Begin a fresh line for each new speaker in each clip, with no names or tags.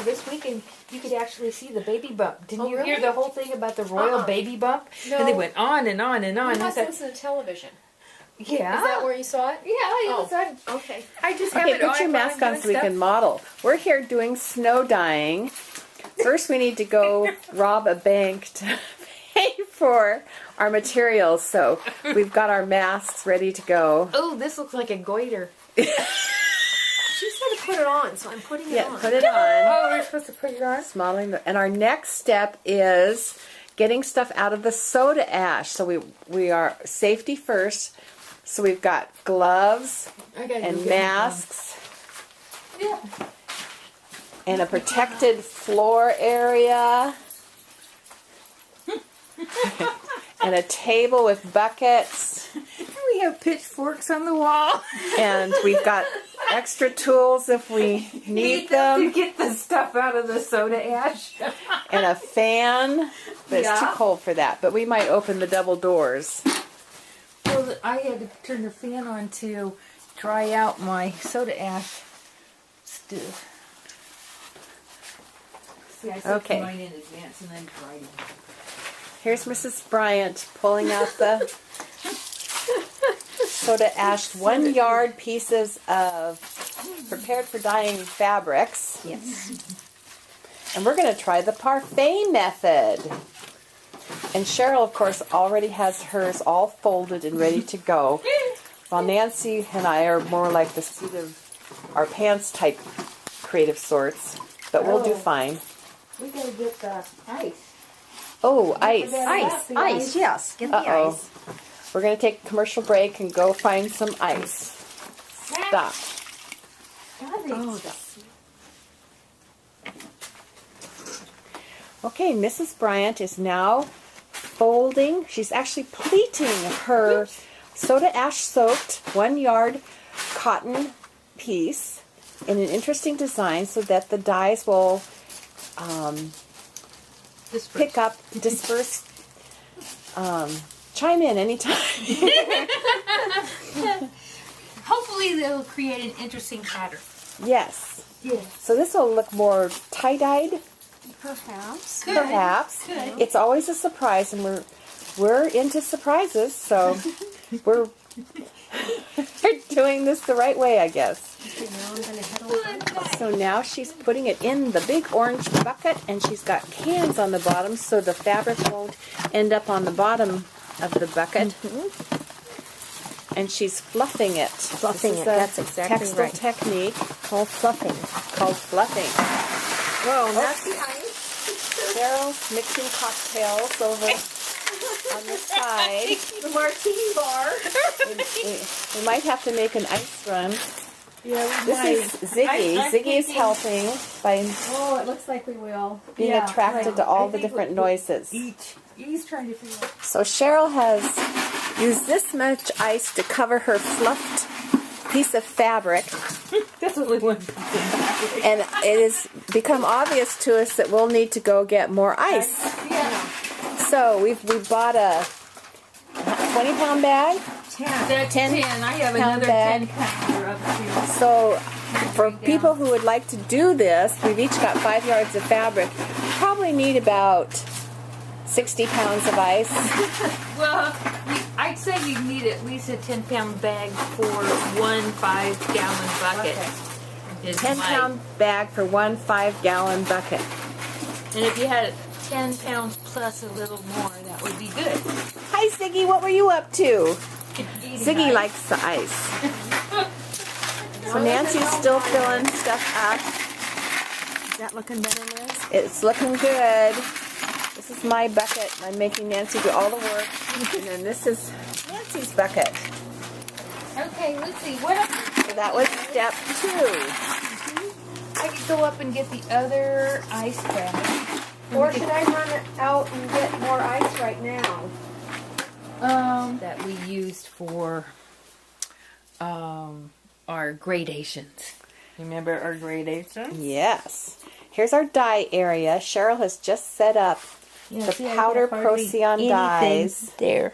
This weekend, you could actually see the baby bump. Didn't you
really?
hear the whole thing about the royal baby bump?
No.
And they went on and on and on.
You must listen to television.
Yeah.
Is that where you saw it?
Yeah.
Okay.
I just have
Okay,
it on.
put your mask on so we can model. We're here doing snow dyeing. First, we need to go rob a bank to pay for our materials. So we've got our masks ready to go.
Oh, this looks like a goiter.
She said to put it on, so I'm putting it on.
Yeah, put it on.
Oh, we're supposed to put it on?
And our next step is getting stuff out of the soda ash. So we are safety first. So we've got gloves and masks.
Yeah.
And a protected floor area. And a table with buckets.
We have pitchforks on the wall.
And we've got extra tools if we need them.
To get the stuff out of the soda ash.
And a fan. But it's too cold for that. But we might open the double doors.
Well, I had to turn the fan on to dry out my soda ash stuff. See, I set mine in advance and then dried it.
Here's Mrs. Bryant pulling out the soda ash 1 yard pieces of prepared for dyeing fabrics.
Yes.
And we're going to try the parfait method. And Cheryl, of course, already has hers all folded and ready to go. While Nancy and I are more like the seat of our pants type creative sorts. But we'll do fine.
We gotta get the ice.
Oh, ice.
Ice, yes. Get the ice.
We're going to take a commercial break and go find some ice. Stop. Okay, Mrs. Bryant is now folding. She's actually pleating her soda ash soaked 1 yard cotton piece in an interesting design so that the dyes will disperse. Chime in anytime.
Hopefully they'll create an interesting pattern.
Yes.
Yes.
So this will look more tie-dyed.
Perhaps.
Perhaps. It's always a surprise, and we're into surprises, so we're doing this the right way, I guess.
Okay, now I'm going to head over.
So now she's putting it in the big orange bucket, and she's got cans on the bottom so the fabric won't end up on the bottom of the bucket. And she's fluffing it.
That's exactly
textile
right.
technique
Called fluffing.
called fluffing.
Whoa, that's the ice.
Cheryl's mixing cocktails over on the side.
The martini bar.
We might have to make an ice run.
Yeah,
This is Ziggy. Ziggy is helping by
Oh, it looks like we will.
being attracted to all the different noises.
He's trying to figure out.
So Cheryl has used this much ice to cover her fluffed piece of fabric.
That's only one piece of fabric.
And it has become obvious to us that we'll need to go get more ice.
Yeah.
So we bought a 20-pound bag.
10. I have another
bag.
10 pounder up here.
So for people who would like to do this, we've each got 5 yards of fabric. Probably need about 60 pounds of ice.
Well, I'd say you need at least a 10-pound bag for 1 5-gallon bucket.
Okay. 10-pound bag for 1 5-gallon bucket.
And if you had 10 pounds plus a little more, that would be good.
Hi, Ziggy. What were you up to? Ziggy
ice.
likes the ice. So Nancy's still filling stuff up.
Is that looking better, Liz?
It's looking good. This is my bucket. I'm making Nancy do all the work. And then this is Nancy's bucket.
Okay, let's see. What else?
So that was step 2.
I could go up and get the other ice bag.
Or should I run out and get more ice right now?
That we used for our gradations. Remember our gradations?
Yes. Here's our dye area. Cheryl has just set up the powder Procyon dyes.
There.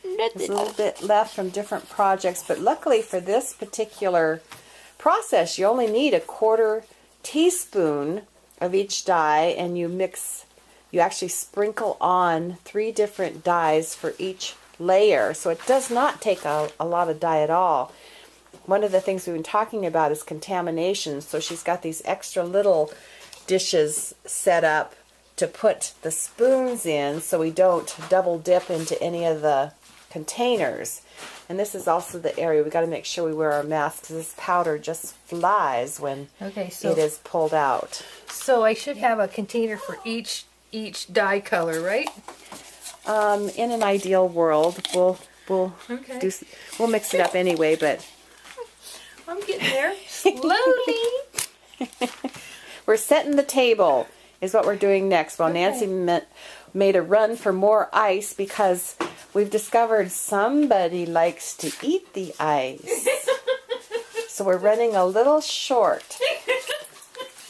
There's a little bit left from different projects, but luckily for this particular process, you only need a 1/4 teaspoon of each dye, and you actually sprinkle on 3 different dyes for each layer. So it does not take a lot of dye at all. One of the things we've been talking about is contamination. So she's got these extra little dishes set up to put the spoons in so we don't double dip into any of the containers. And this is also the area we got to make sure we wear our masks. This powder just flies when it is pulled out.
So I should have a container for each dye color, right?
In an ideal world, we'll mix it up anyway, but
I'm getting there slowly.
we're setting the table is what we're doing next. Well, Nancy made a run for more ice because we've discovered somebody likes to eat the ice. So we're running a little short.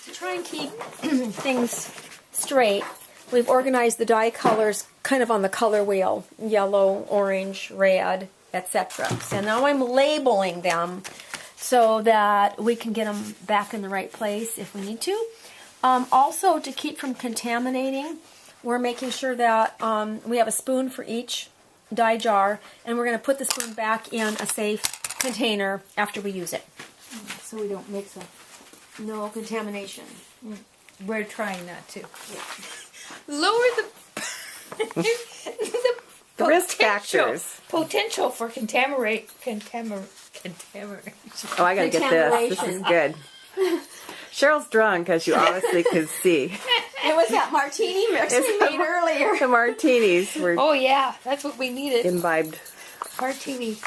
To try and keep things straight, we've organized the dye colors kind of on the color wheel. Yellow, orange, red, etc. So now I'm labeling them so that we can get them back in the right place if we need to. Also, to keep from contaminating, we're making sure that we have a spoon for each dye jar, and we're going to put the spoon back in a safe container after we use it, so we don't mix them. No contamination.
We're trying not to.
Yeah.
Lower the
risk factors.
Potential for contamination.
Oh, I gotta get this. This is good. Cheryl's drunk, as you obviously could see.
It was that martini mix we made earlier.
The martinis were
Oh yeah, that's what we needed.
imbibed.
Martini.